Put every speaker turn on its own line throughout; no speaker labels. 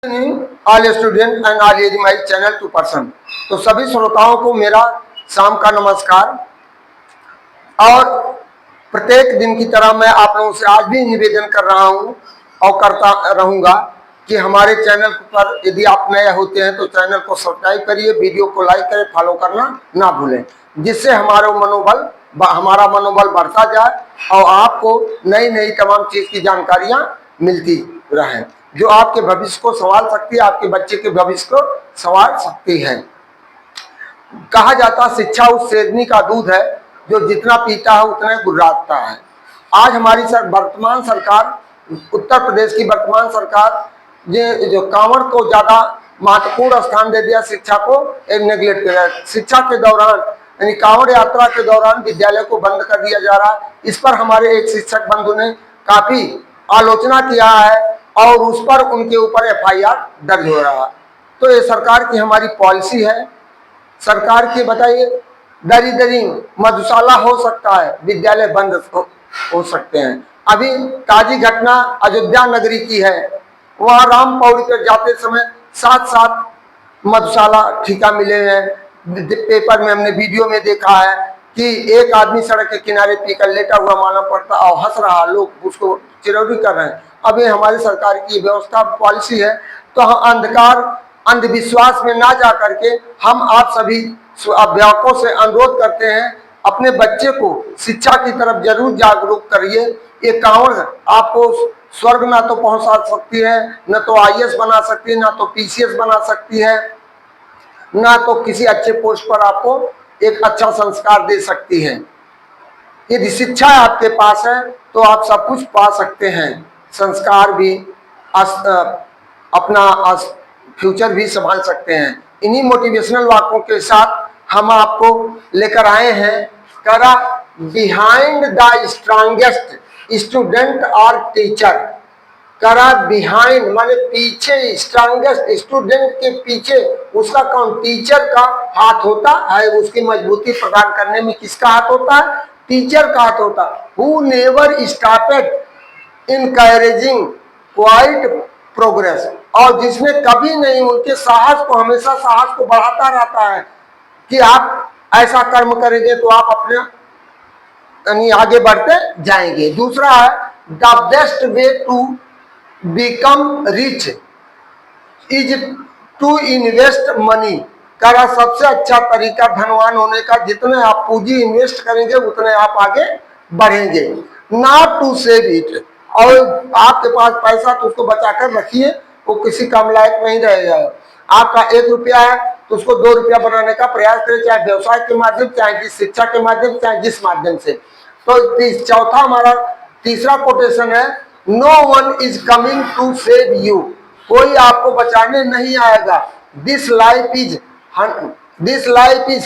All student and all as my channel to person. तो सभी श्रोताओं को मेरा शाम का नमस्कार। और प्रत्येक दिन की तरह मैं आप लोगों से आज भी निवेदन कर रहा हूं और करता रहूंगा कि हमारे चैनल पर यदि आप नए होते हैं तो चैनल को सब्सक्राइब करिए, वीडियो को लाइक करें, फॉलो करना ना भूलें, जिससे हमारा मनोबल बढ़ता जाए और आपको नई नई तमाम चीज की जानकारियां मिलती रहें जो आपके भविष्य को संवार सकती है, आपके बच्चे के भविष्य को संवार सकती है। कहा जाता शिक्षा उस शेरनी का दूध है जो जितना पीता है उतना गुर्राता है। आज हमारी वर्तमान सरकार, उत्तर प्रदेश की वर्तमान सरकार जो कांवड़ को ज्यादा महत्वपूर्ण स्थान दे दिया, शिक्षा को एक नेग्लेक्ट किया। शिक्षा के दौरान यानी कांवड़ यात्रा के दौरान विद्यालय को बंद कर दिया जा रहा है। इस पर हमारे एक शिक्षक बंधु ने काफी आलोचना किया है और उस पर उनके ऊपर FIR दर्ज हो रहा है। तो ये सरकार की हमारी पॉलिसी है। सरकार के बताइए दरिद्रिंग मधुशाला हो सकता है, विद्यालय बंद हो सकते हैं। अभी ताजी घटना अयोध्या नगरी की है। वहां राम पौड़ी पर जाते समय 7 मधुशाला ठिका मिले हैं। पेपर में हमने वीडियो में देखा है कि एक आदमी सड़क के किनारे पीकर लेटा हुआ मालूम पड़ता और हंस रहा, लोग उसको चिरौरी कर रहे हैं। अब ये हमारी सरकार की व्यवस्था पॉलिसी है। तो हम अंधविश्वास में ना जा करके हम आप सभी अभिभावकों से अनुरोध करते हैं, अपने बच्चे को शिक्षा की तरफ जरूर जागरूक करिए। ये कांवड़ आपको स्वर्ग ना तो पहुंचा सकती है, न तो IAS बना सकती है, ना तो PCS बना सकती है, ना तो किसी अच्छे पोस्ट पर आपको एक अच्छा संस्कार दे सकती है। यदि शिक्षा आपके पास है तो आप सब कुछ पा सकते हैं, संस्कार भी, अपना फ्यूचर भी संभाल सकते हैं। इन्हीं मोटिवेशनल वाक्यों के साथ हम आपको लेकर आए हैं करा बिहाइंड द स्ट्रांगेस्ट स्टूडेंट और टीचर। करा बिहाइंड माने पीछे, स्ट्रांगेस्ट स्टूडेंट के पीछे उसका कौन? टीचर का हाथ होता है। उसकी मजबूती प्रदान करने में किसका हाथ होता है? टीचर का हाथ होता है। Who never stopped encouraging quite progress, और जिसने कभी नहीं, उनके साहस को, हमेशा साहस को बढ़ाता रहता है कि आप ऐसा कर्म करेंगे तो आप अपने यानी आगे बढ़ते जाएंगे। दूसरा है the best way to become rich is to invest money. करा सबसे अच्छा तरीका धनवान होने का, जितने आप पूंजी इन्वेस्ट करेंगे उतने आप आगे बढ़ेंगे। नॉट टू सेव इट, और आपके पास पैसा तो उसको बचा कर रखिए, वो किसी काम लायक नहीं रहेगा। आपका 1 रुपया है तो उसको 2 रुपया बनाने का प्रयास करें, चाहे व्यवसाय के माध्यम, चाहे शिक्षा के माध्यम, चाहे जिस माध्यम से। तो चौथा हमारा तीसरा कोटेशन है, no one is coming to save you. कोई आपको बचाने नहीं आएगा। This life is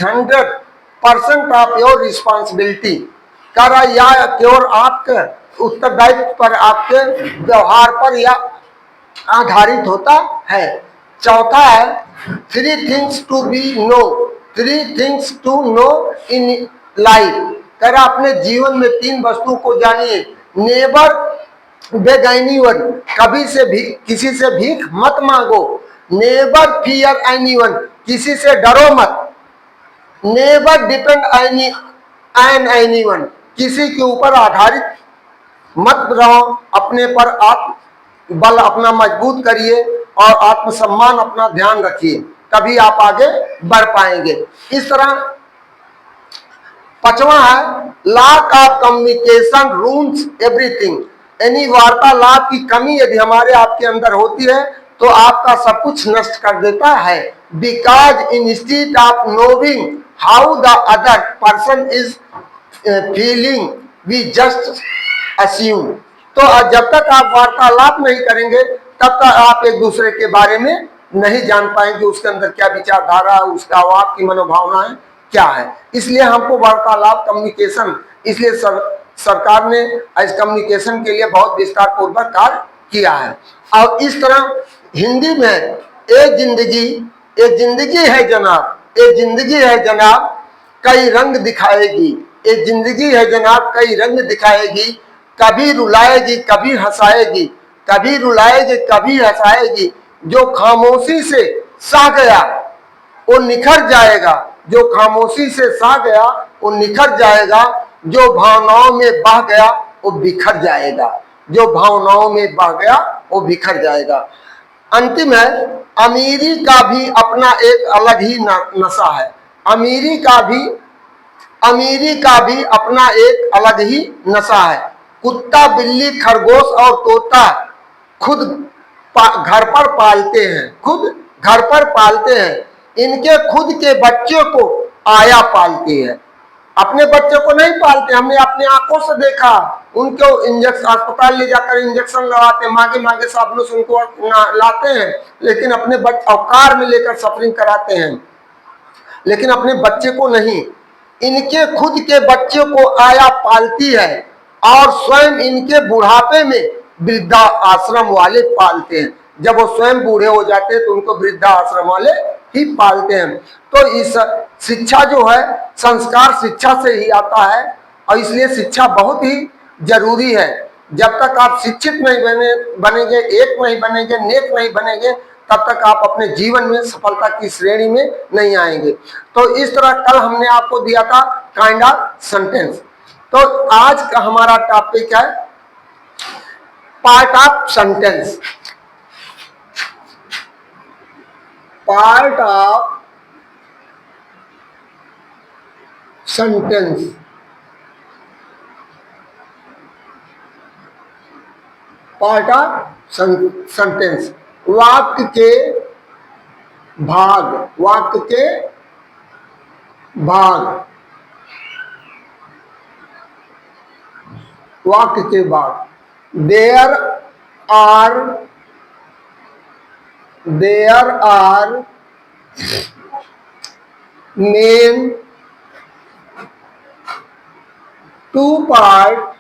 100% of your responsibility. करा या केवल आपके उत्तरदायित्व पर, आपके व्यवहार पर या आधारित होता है। चौथा है 3 things to know in life. करा अपने जीवन में 3 वस्तुओं को जानिए। नेवर बेग एनीवन, कभी से भी किसी से भीख मत मांगो। नेवर फियर एनीवन, किसी से डरो मत। नेवर डिपेंड एनीवन, किसी के ऊपर आधारित मत रहो। अपने पर आत्मबल अपना मजबूत करिए और आत्मसम्मान अपना ध्यान रखिए, तभी आप आगे बढ़ पाएंगे। इस तरह 5वां है lack of communication ruins everything. यानी वार्तालाप की कमी यदि हमारे आपके अंदर होती है तो आपका सब कुछ नष्ट कर देता है। Because instead of knowing how the other person is feeling we just assume. तो जब तक आप वार्तालाप नहीं करेंगे तब तक आप एक दूसरे के बारे में नहीं जान पाएंगे, उसके अंदर क्या विचारधारा, उसका आपकी मनोभावनाएं क्या है। इसलिए हमको वार्तालाप, कम्युनिकेशन, इसलिए सरकार ने इस कम्युनिकेशन के लिए बहुत विस्तार पूर्वक कार्य किया है। और इस तरह हिंदी में एक जिंदगी है जनाब, एक जिंदगी है जनाब कई रंग दिखाएगी। एक जिंदगी है जनाब कई रंग दिखाएगी, कभी रुलाएगी कभी हंसाएगी, कभी रुलाएगी कभी हंसाएगी। जो खामोशी से सह गया वो निखर जाएगा, जो खामोशी से सह गया वो निखर जाएगा, जो भावनाओं में बह गया वो बिखर जाएगा, जो भावनाओं में बह गया वो बिखर जाएगा। अंतिम है, अमीरी का भी अपना एक अलग ही नशा है। अमीरी का भी अपना एक अलग ही नशा है। कुत्ता, बिल्ली, खरगोश और तोता खुद घर पर पालते हैं, इनके खुद के बच्चों को आया पालती है। अपने बच्चों को नहीं पालते, हमने अपने आंखों से देखा, उनको इंजेक्शन अस्पताल ले जाकर इंजेक्शन लगाते, मांगे मांगे साबुन से उनको लाते हैं, लेकिन अपने बच्चे कार में लेकर सफरिंग कराते हैं, लेकिन अपने बच्चे को नहीं। इनके खुद के बच्चे को आया पालती है और स्वयं इनके बुढ़ापे में वृद्धा आश्रम वाले पालते हैं। जब वो स्वयं बूढ़े हो जाते हैं तो उनको वृद्धा आश्रम वाले ही पालते हैं। तो इस शिक्षा जो है, संस्कार शिक्षा से ही आता है और इसलिए शिक्षा बहुत ही जरूरी है। जब तक आप शिक्षित नहीं बनेंगे, एक नहीं बनेंगे, नेक नहीं बनेंगे, तब तक आप अपने जीवन में सफलता की श्रेणी में नहीं आएंगे। तो इस तरह कल हमने आपको दिया था काइंड ऑफ सेंटेंस। तो आज का हमारा टॉपिक है part of sentence. Part of sentence, part of sentence, वाक्य के भाग, वाक्य के भाग, वाक्य के भाग। There are main two part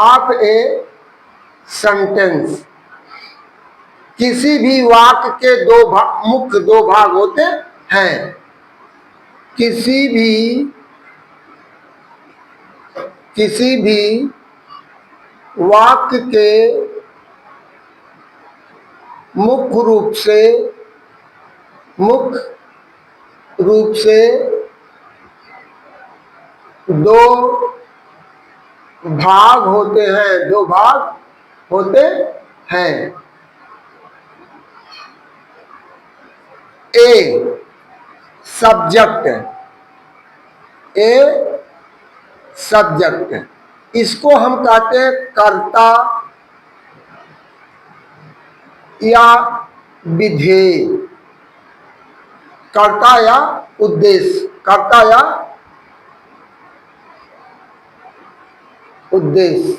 of a sentence, किसी भी वाक्य के मुख्य दो भाग होते हैं। किसी भी वाक्य के मुख्य रूप से दो भाग होते हैं। ए सब्जेक्ट, इसको हम कहते हैं कर्ता या विधेय, कर्ता या उद्देश्य, कर्ता या उद्देश्य।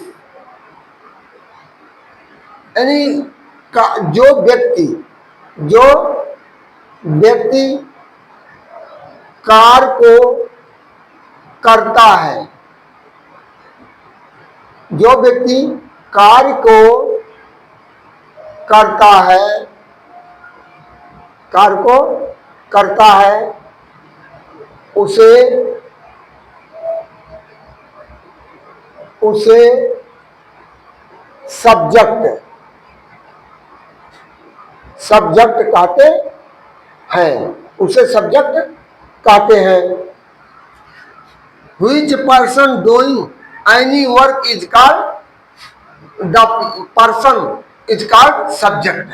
यानी जो व्यक्ति कार्य को करता है, जो व्यक्ति कार्य को करता है, उसे सब्जेक्ट कहते हैं, उसे सब्जेक्ट कहते हैं। Which person doing any work is called, the person is called subject।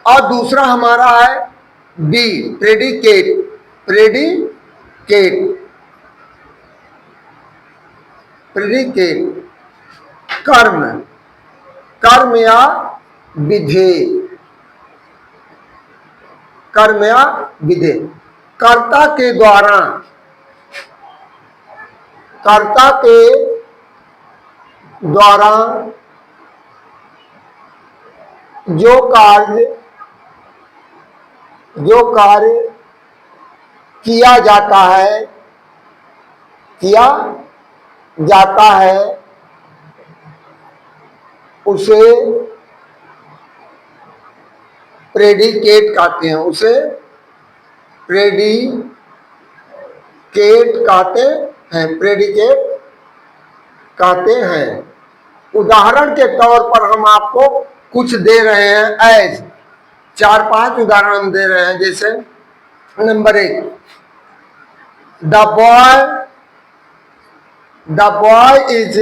और दूसरा हमारा है बी, प्रेडिकेट, कर्म या विधेय, कर्ता के द्वारा जो कार्य किया जाता है उसे प्रेडिकेट कहते हैं, केट कहते हैं, प्रेडिकेट कहते हैं। उदाहरण के तौर पर हम आपको कुछ दे रहे हैं, एज 4-5 उदाहरण हम दे रहे हैं। जैसे number 1, the boy is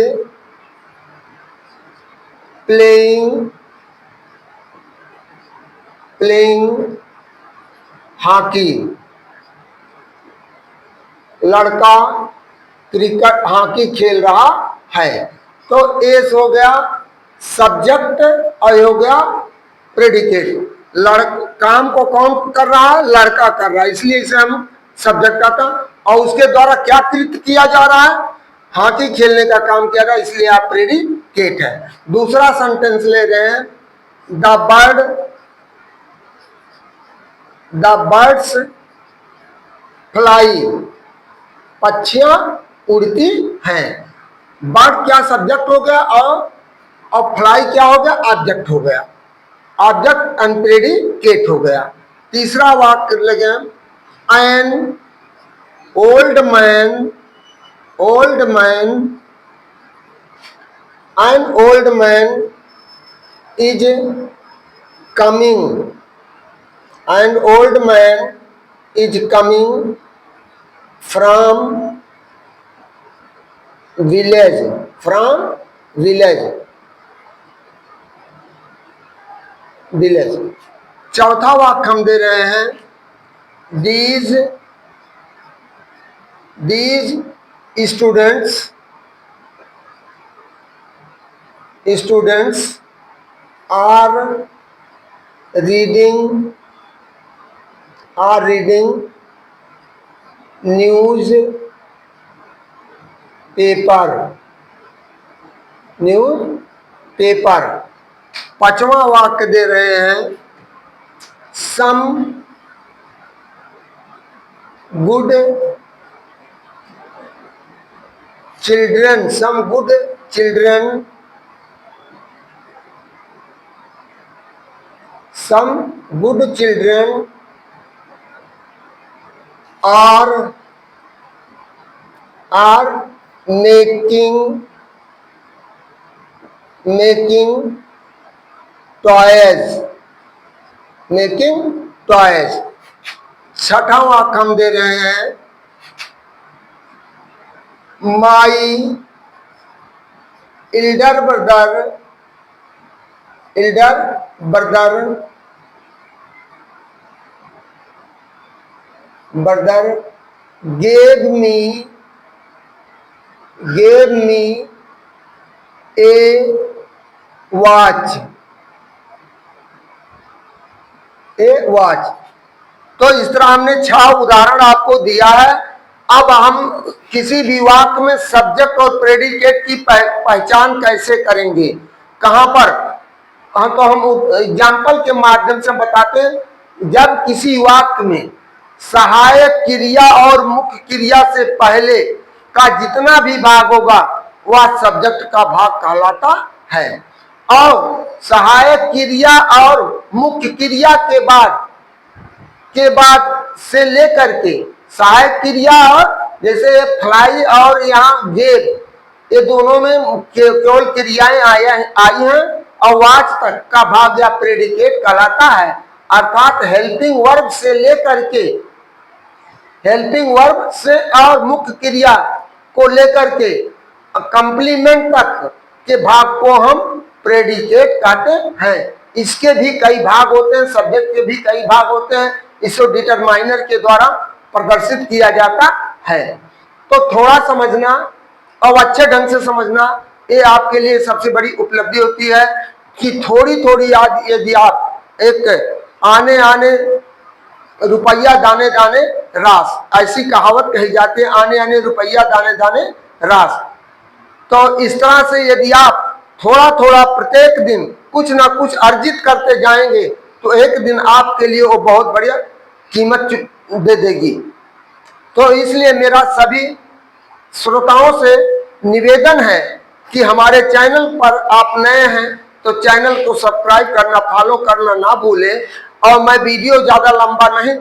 playing hockey. लड़का क्रिकेट हॉकी खेल रहा है। तो एस हो गया सब्जेक्ट और हो गया प्रेडिकेट। काम को कौन कर रहा है? लड़का कर रहा है, इसलिए इसे हम सब्जेक्ट आता। और उसके द्वारा क्या कृत्य किया जा रहा है? हॉकी खेलने का काम किया रहा है, इसलिए आप प्रेडिकेट है। दूसरा सेंटेंस ले रहे हैं, द बर्ड्स फ्लाई। पक्षियां उड़ती हैं। बर्ड क्या सब्जेक्ट हो गया और फ्लाई क्या हो गया? ऑब्जेक्ट हो गया। ऑब्जेक्ट एंड प्रेडिकेट हो गया। तीसरा वाक्य लगे, an old man is coming. An old man is coming from village. चौथा वाक्य हम दे रहे हैं, these students are reading newspaper. पांचवा वाक्य दे रहे हैं, some good children are making toys। छठा वाक्य हम दे रहे हैं, माई elder brother gave me a watch। तो इस तरह हमने 6 उदाहरण आपको दिया है। अब हम किसी भी वाक्य में सब्जेक्ट और प्रेडिकेट की पहचान कैसे करेंगे, कहां पर? तो हम एग्जाम्पल के माध्यम से बताते हैं। जब किसी वाक्य में सहायक क्रिया और मुख्य क्रिया से पहले का जितना भी भाग होगा वह सब्जेक्ट का भाग कहलाता है, और सहायक क्रिया और मुख्य क्रिया के बाद से लेकर के सहायक क्रिया, और जैसे फ्लाई और यहाँ गेव, ये दोनों में केवल क्रियाएं आई हैं, और वाच तक का भाग या प्रेडिकेट कहलाता है। अर्थात हेल्पिंग वर्ब से लेकर के और मुख्य क्रिया को लेकर के कंप्लीमेंट तक के भाग को हम प्रेडिकेट कहते हैं। इसके भी कई भाग होते हैं, सब्जेक्ट के भी कई भाग होते हैं। इसको डिटरमाइनर के द्वारा प्रदर्शित किया जाता है। तो थोड़ा समझना और अच्छे ढंग से समझना, ये आपके लिए सबसे बड़ी उपलब्धि होती है कि थोड़ी याद यदि आप एक आने रुपया दाने दाने रास, ऐसी कहावत कही जाती है, आने रुपया दाने दाने रास। तो इस तरह से यदि आप थोड़ा प्रत्येक दिन कुछ ना कुछ अर्जित करते जाएंगे तो एक दिन आपके लिए वो बहुत बढ़िया कीमत दे देगी। तो इसलिए मेरा सभी श्रोताओं से निवेदन है कि हमारे चैनल पर आप नए हैं तो चैनल को सब्सक्राइब करना, फॉलो करना ना भूलें, और मैं वीडियो ज्यादा लंबा नहीं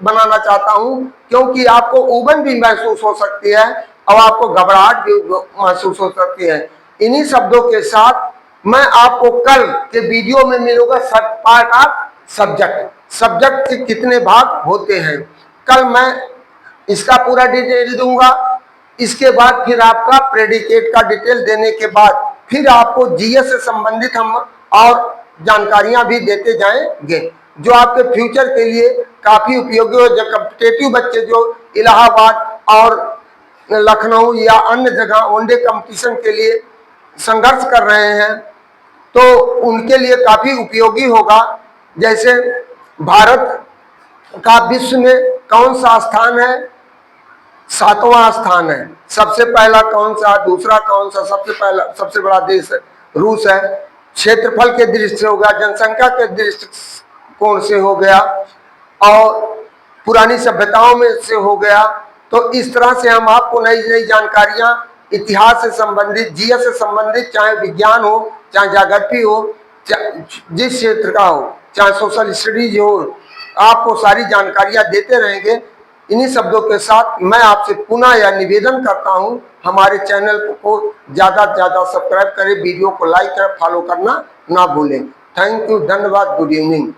बनाना चाहता हूं, क्योंकि आपको उबन भी महसूस हो सकती है और आपको घबराहट भी महसूस हो सकती है। इन्हीं शब्दों के साथ मैं आपको कल के वीडियो में मिलूंगा पार्ट ऑफ सब्जेक्ट के कितने भाग होते हैं। कल मैं इसका पूरा डिटेल दूंगा। इसके बाद फिर आपका प्रेडिकेट का डिटेल देने के बाद फिर आपको जीएस से संबंधित हम और जानकारियां भी देते जाएंगे, जो आपके फ्यूचर के लिए काफी उपयोगी हो। जो कॉम्पिटेटिव बच्चे जो इलाहाबाद और लखनऊ या अन्य जगह वनडे कंपटीशन के लिए संघर्ष कर रहे हैं, तो उनके लिए काफी उपयोगी होगा। जैसे भारत का विश्व में कौन सा स्थान है? 7वां स्थान है। सबसे पहला कौन सा, दूसरा कौन सा, सबसे बड़ा देश रूस है। क्षेत्रफल के दृष्टि से हो गया, जनसंख्या के दृष्टिकोण से हो गया, और पुरानी सभ्यताओं में से हो गया। तो इस तरह से हम आपको नई नई जानकारियां इतिहास से संबंधित, जीएस से संबंधित, चाहे विज्ञान हो, चाहे ज्योग्राफी हो, जिस क्षेत्र का हो, चाहे सोशल स्टडीज हो, आपको सारी जानकारियां देते रहेंगे। इन्हीं शब्दों के साथ मैं आपसे पुनः यह निवेदन करता हूं, हमारे चैनल को ज्यादा से ज्यादा सब्सक्राइब करें, वीडियो को लाइक करें, फॉलो करना ना भूलें। थैंक यू, धन्यवाद, गुड इवनिंग।